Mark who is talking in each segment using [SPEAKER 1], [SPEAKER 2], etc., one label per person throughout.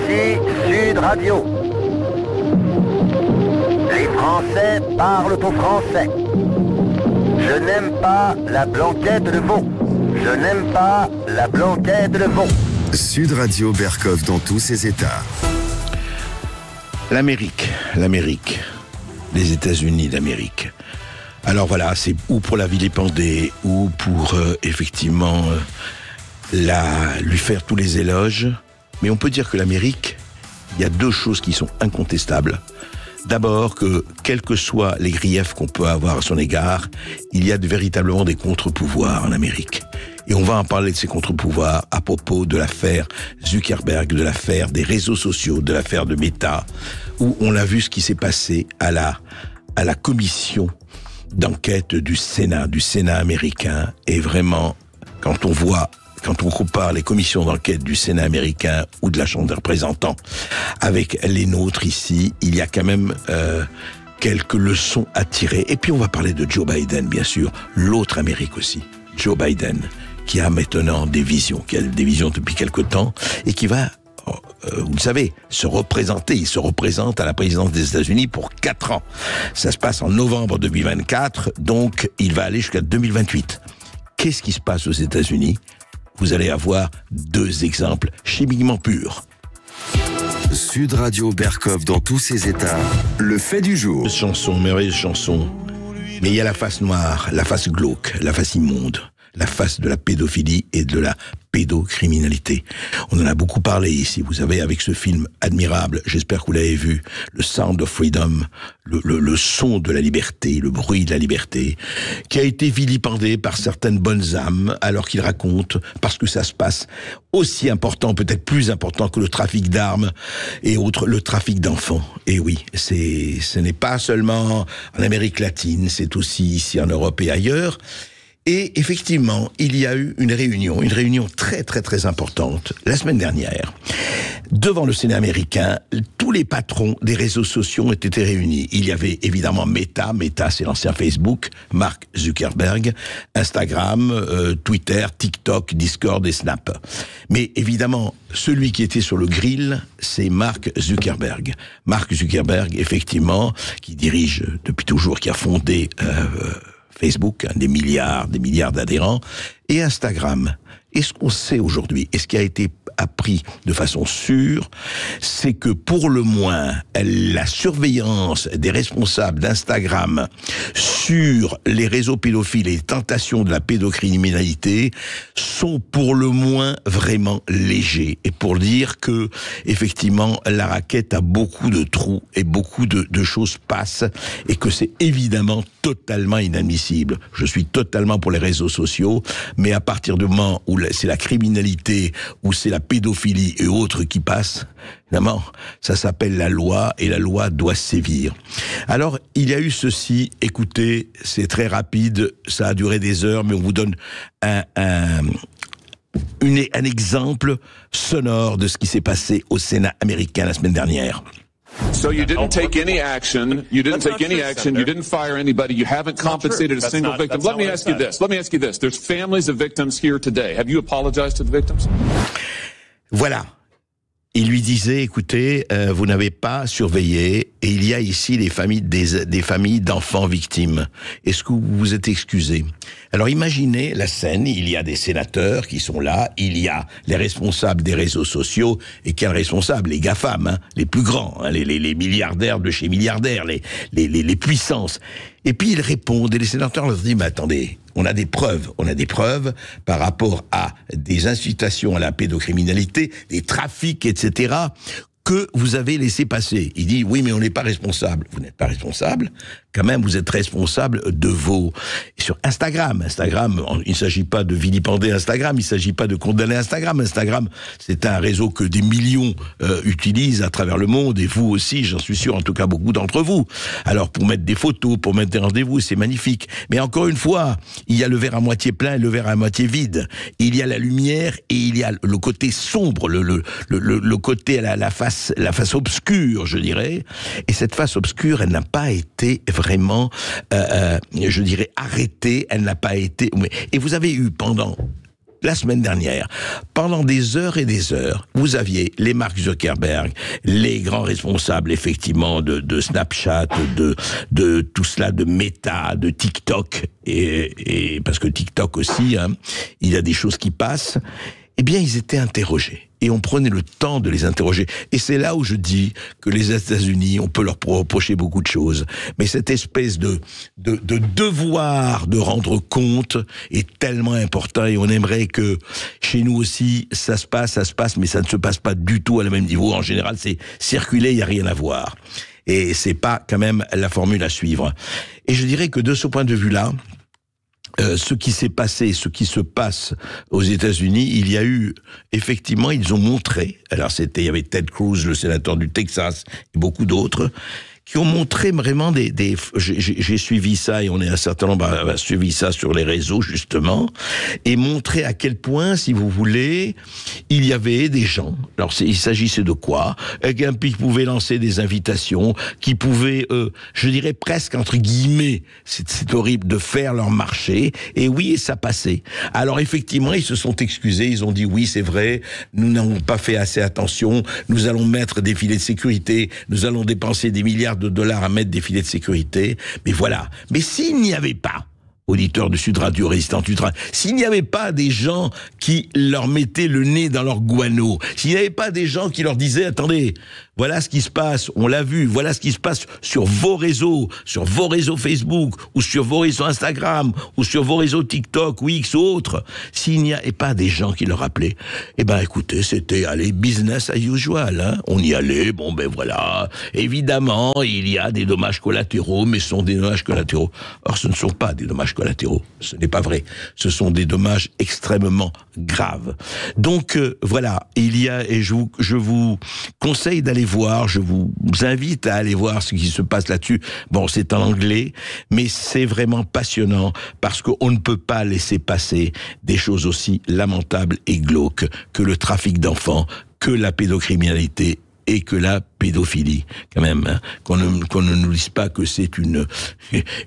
[SPEAKER 1] Ici Sud Radio. Les Français parlent au français. Je n'aime pas la blanquette de veau. Je n'aime pas la blanquette de veau.
[SPEAKER 2] Sud Radio Berkov dans tous ses états.
[SPEAKER 3] L'Amérique, les États-Unis d'Amérique. Alors voilà, c'est ou pour la vilipender, ou pour effectivement lui faire tous les éloges. Mais on peut dire que l'Amérique, il y a deux choses qui sont incontestables. D'abord que, quels que soient les griefs qu'on peut avoir à son égard, il y a véritablement des contre-pouvoirs en Amérique. Et on va en parler de ces contre-pouvoirs à propos de l'affaire Zuckerberg, de l'affaire des réseaux sociaux, de l'affaire de Meta, où on a vu ce qui s'est passé à la commission d'enquête du Sénat américain. Et vraiment, quand on compare les commissions d'enquête du Sénat américain ou de la Chambre des représentants avec les nôtres ici, il y a quand même quelques leçons à tirer. Et puis on va parler de Joe Biden, bien sûr, l'autre Amérique aussi, Joe Biden, qui a maintenant des visions depuis quelque temps, et qui va, vous le savez, il se représente à la présidence des États-Unis pour 4 ans. Ça se passe en novembre 2024, donc il va aller jusqu'à 2028. Qu'est-ce qui se passe aux États-Unis ? Vous allez avoir 2 exemples chimiquement purs.
[SPEAKER 2] Sud Radio Berkov dans tous ses états. Le fait du jour.
[SPEAKER 3] Merveilleuse chanson. Mais il y a la face noire, la face glauque, la face immonde, la face de la pédophilie et de la pédocriminalité. On en a beaucoup parlé ici, vous savez, avec ce film admirable, j'espère que vous l'avez vu, le Sound of Freedom, le son de la liberté, le bruit de la liberté, qui a été vilipendé par certaines bonnes âmes, alors qu'il raconte, parce que ça se passe aussi important, peut-être plus important que le trafic d'armes et autres, le trafic d'enfants. Et oui, ce n'est pas seulement en Amérique latine, c'est aussi ici en Europe et ailleurs. Et effectivement, il y a eu une réunion très très très importante la semaine dernière. Devant le Sénat américain, tous les patrons des réseaux sociaux ont été réunis. Il y avait évidemment Meta c'est l'ancien Facebook, Mark Zuckerberg, Instagram, Twitter, TikTok, Discord et Snap. Mais évidemment, celui qui était sur le grill, c'est Mark Zuckerberg. Mark Zuckerberg, effectivement, qui dirige depuis toujours, qui a fondé Facebook, des milliards d'adhérents, et Instagram. Et ce qu'on sait aujourd'hui, et ce qui a été appris de façon sûre, c'est que pour le moins, la surveillance des responsables d'Instagram sur les réseaux pédophiles et les tentations de la pédocriminalité sont pour le moins vraiment légers. Et pour dire que, effectivement, la raquette a beaucoup de trous et beaucoup de choses passent, et que c'est évidemment totalement inadmissible. Je suis totalement pour les réseaux sociaux, mais à partir du moment où c'est la criminalité, où c'est la pédophilie et autres qui passent, évidemment, ça s'appelle la loi, et la loi doit sévir. Alors, il y a eu ceci, écoutez, c'est très rapide, ça a duré des heures, mais on vous donne un exemple sonore de ce qui s'est passé au Sénat américain la semaine dernière.
[SPEAKER 4] So you didn't take any action. You didn't fire anybody. You haven't compensated a single victim. Let me ask you this. There's families of victims here today. Have you apologized to the victims?
[SPEAKER 3] Voilà. Il lui disait, écoutez, vous n'avez pas surveillé, et il y a ici des familles d'enfants victimes. Est-ce que vous vous êtes excusé? Alors imaginez la scène, il y a des sénateurs qui sont là, il y a les responsables des réseaux sociaux, et quels responsables? Les GAFAM, les plus grands, les milliardaires de chez milliardaires, les puissances. Et puis ils répondent, et les sénateurs leur disent, mais attendez, on a des preuves par rapport à des incitations à la pédocriminalité, des trafics, etc., que vous avez laissé passer. Il dit, oui, mais on n'est pas responsable. Vous n'êtes pas responsable, quand même, vous êtes responsable de vos... Sur Instagram, il ne s'agit pas de vilipender Instagram, il ne s'agit pas de condamner Instagram. Instagram, c'est un réseau que des millions utilisent à travers le monde, et vous aussi, j'en suis sûr, en tout cas beaucoup d'entre vous. Alors, pour mettre des photos, pour mettre des rendez-vous, c'est magnifique. Mais encore une fois, il y a le verre à moitié plein et le verre à moitié vide. Il y a la lumière et il y a le côté sombre, le côté, la face obscure, je dirais. Et cette face obscure, elle n'a pas été vraiment, je dirais, arrêtée. Elle n'a pas été... Et vous avez eu pendant la semaine dernière, pendant des heures et des heures, vous aviez les Mark Zuckerberg, les grands responsables, effectivement, de Snapchat, de tout cela, de Meta, de TikTok, et parce que TikTok aussi, hein, il y a des choses qui passent, eh bien, ils étaient interrogés. Et on prenait le temps de les interroger. Et c'est là où je dis que les États-Unis, on peut leur reprocher beaucoup de choses. Mais cette espèce de devoir de rendre compte est tellement important. Et on aimerait que chez nous aussi, ça se passe, mais ça ne se passe pas du tout à le même niveau. En général, c'est circuler, il n'y a rien à voir. Et c'est pas quand même la formule à suivre. Et je dirais que de ce point de vue-là, ce qui s'est passé, ce qui se passe aux États-Unis, il y a eu, effectivement, ils ont montré, alors il y avait Ted Cruz, le sénateur du Texas, et beaucoup d'autres, qui ont montré vraiment j'ai suivi ça, et on est un certain nombre à suivi ça sur les réseaux, justement, et montré à quel point, si vous voulez, il y avait des gens, alors il s'agissait de quoi? Qui pouvaient lancer des invitations, qui pouvaient, je dirais presque, entre guillemets, c'est horrible, de faire leur marché, et oui, ça passait. Alors effectivement, ils se sont excusés, ils ont dit oui, c'est vrai, nous n'avons pas fait assez attention, nous allons mettre des filets de sécurité, nous allons dépenser des milliards de dollars à mettre des filets de sécurité, mais voilà. Mais s'il n'y avait pas, auditeurs de Sud Radio, résistants ultra, s'il n'y avait pas des gens qui leur mettaient le nez dans leur guano, s'il n'y avait pas des gens qui leur disaient, attendez, voilà ce qui se passe, on l'a vu, voilà ce qui se passe sur vos réseaux Facebook, ou sur vos réseaux Instagram, ou sur vos réseaux TikTok, ou X ou autres, s'il n'y avait pas des gens qui leur rappelaient, eh ben écoutez, c'était, allez, business as usual, hein, on y allait, bon ben voilà, évidemment, il y a des dommages collatéraux, mais ce sont des dommages collatéraux. Or, ce ne sont pas des dommages collatéraux, ce n'est pas vrai, ce sont des dommages extrêmement graves. Donc, voilà, il y a, et je vous conseille d'aller voir, je vous invite à aller voir ce qui se passe là-dessus. Bon, c'est en anglais, mais c'est vraiment passionnant parce qu'on ne peut pas laisser passer des choses aussi lamentables et glauques que le trafic d'enfants, que la pédocriminalité et que la pédophilie, quand même, hein, qu'on ne nous dise pas que c'est une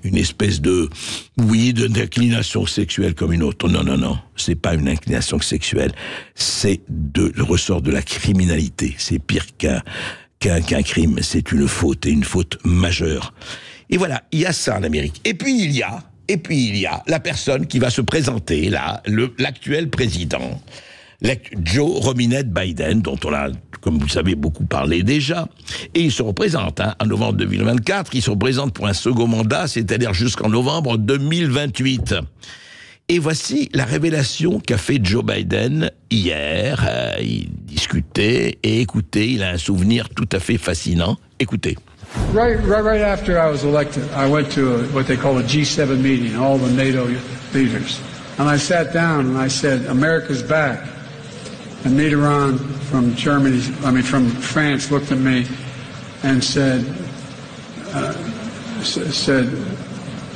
[SPEAKER 3] espèce d'inclination sexuelle comme une autre. Non, c'est pas une inclination sexuelle, c'est le ressort de la criminalité. C'est pire qu'un crime, c'est une faute, et une faute majeure. Et voilà, il y a ça en Amérique. Et puis il y a la personne qui va se présenter là, l'actuel président, Joe Robinette Biden, dont on a, comme vous le savez, beaucoup parlé déjà. Et il se représente, en novembre 2024, il se représente pour un second mandat, c'est-à-dire jusqu'en novembre 2028. Et voici la révélation qu'a fait Joe Biden hier. Il discutait, et écoutez, il a un souvenir tout à fait fascinant. Écoutez.
[SPEAKER 5] Right after I was elected, I went to what they call a G7 meeting, all the NATO leaders. And I sat down and I said, America's back. And Mitterrand from France looked at me and said,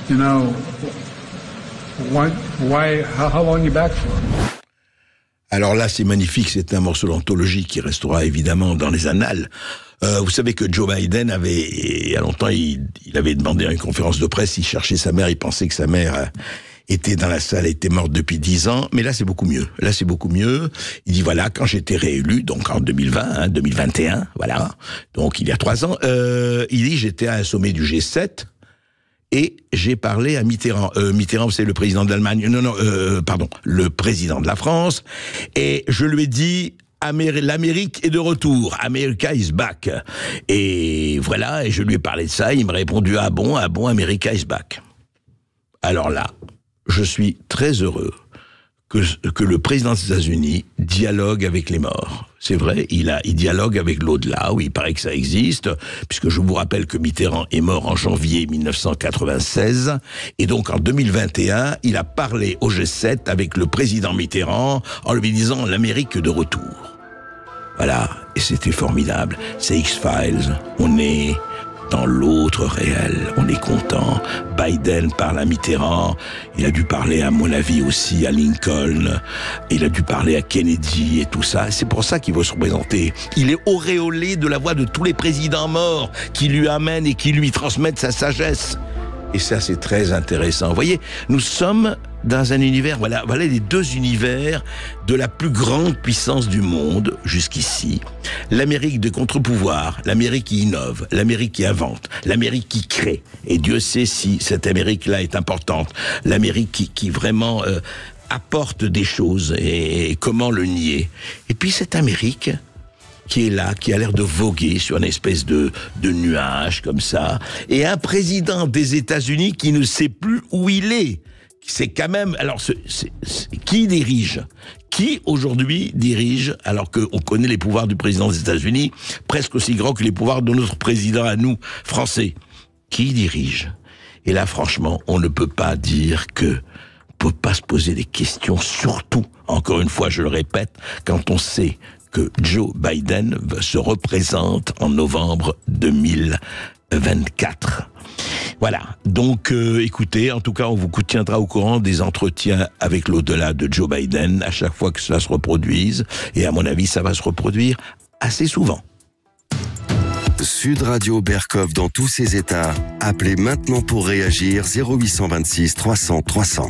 [SPEAKER 5] you know, how long are you back for?
[SPEAKER 3] Alors là, c'est magnifique, c'est un morceau d'anthologie qui restera évidemment dans les annales. Vous savez que Joe Biden il y a longtemps, il avait demandé à une conférence de presse, il cherchait sa mère, il pensait que sa mère était dans la salle, était morte depuis 10 ans, mais là c'est beaucoup mieux. Il dit voilà, quand j'étais réélu, donc en 2021, voilà, donc il y a 3 ans, il dit j'étais à un sommet du G7 et j'ai parlé à Mitterrand. Mitterrand, c'est le président de l'Allemagne. Le président de la France, et je lui ai dit l'Amérique est de retour, America is back. Et voilà, et je lui ai parlé de ça, il m'a répondu ah bon, America is back. Alors là, je suis très heureux que le président des États-Unis dialogue avec les morts. C'est vrai, il dialogue avec l'au-delà, où il paraît que ça existe, puisque je vous rappelle que Mitterrand est mort en janvier 1996, et donc en 2021, il a parlé au G7 avec le président Mitterrand, en lui disant l'Amérique de retour. Voilà, et c'était formidable. C'est X-Files, on est dans l'autre réel, on est content. Biden parle à Mitterrand, il a dû parler à mon avis aussi à Lincoln, il a dû parler à Kennedy et tout ça, c'est pour ça qu'il veut se représenter. Il est auréolé de la voix de tous les présidents morts qui lui amènent et qui lui transmettent sa sagesse. Et ça, c'est très intéressant. Vous voyez, nous sommes dans un univers, voilà les deux univers de la plus grande puissance du monde jusqu'ici. L'Amérique de contre-pouvoir, l'Amérique qui innove, l'Amérique qui invente, l'Amérique qui crée. Et Dieu sait si cette Amérique-là est importante. L'Amérique qui vraiment apporte des choses et comment le nier. Et puis cette Amérique qui est là, qui a l'air de voguer sur une espèce de nuage comme ça, et un président des États-Unis qui ne sait plus où il est. C'est quand même... Alors, qui dirige ? Qui, aujourd'hui, dirige, alors qu'on connaît les pouvoirs du président des États-Unis, presque aussi grands que les pouvoirs de notre président à nous, Français. Qui dirige ? Et là, franchement, on ne peut pas dire que... On ne peut pas se poser des questions, surtout, encore une fois, je le répète, quand on sait que Joe Biden se représente en novembre 2024. Voilà, donc écoutez, en tout cas, on vous tiendra au courant des entretiens avec l'au-delà de Joe Biden à chaque fois que cela se reproduise, et à mon avis, ça va se reproduire assez souvent.
[SPEAKER 2] Sud Radio Berkov dans tous ses états. Appelez maintenant pour réagir 0826 300 300.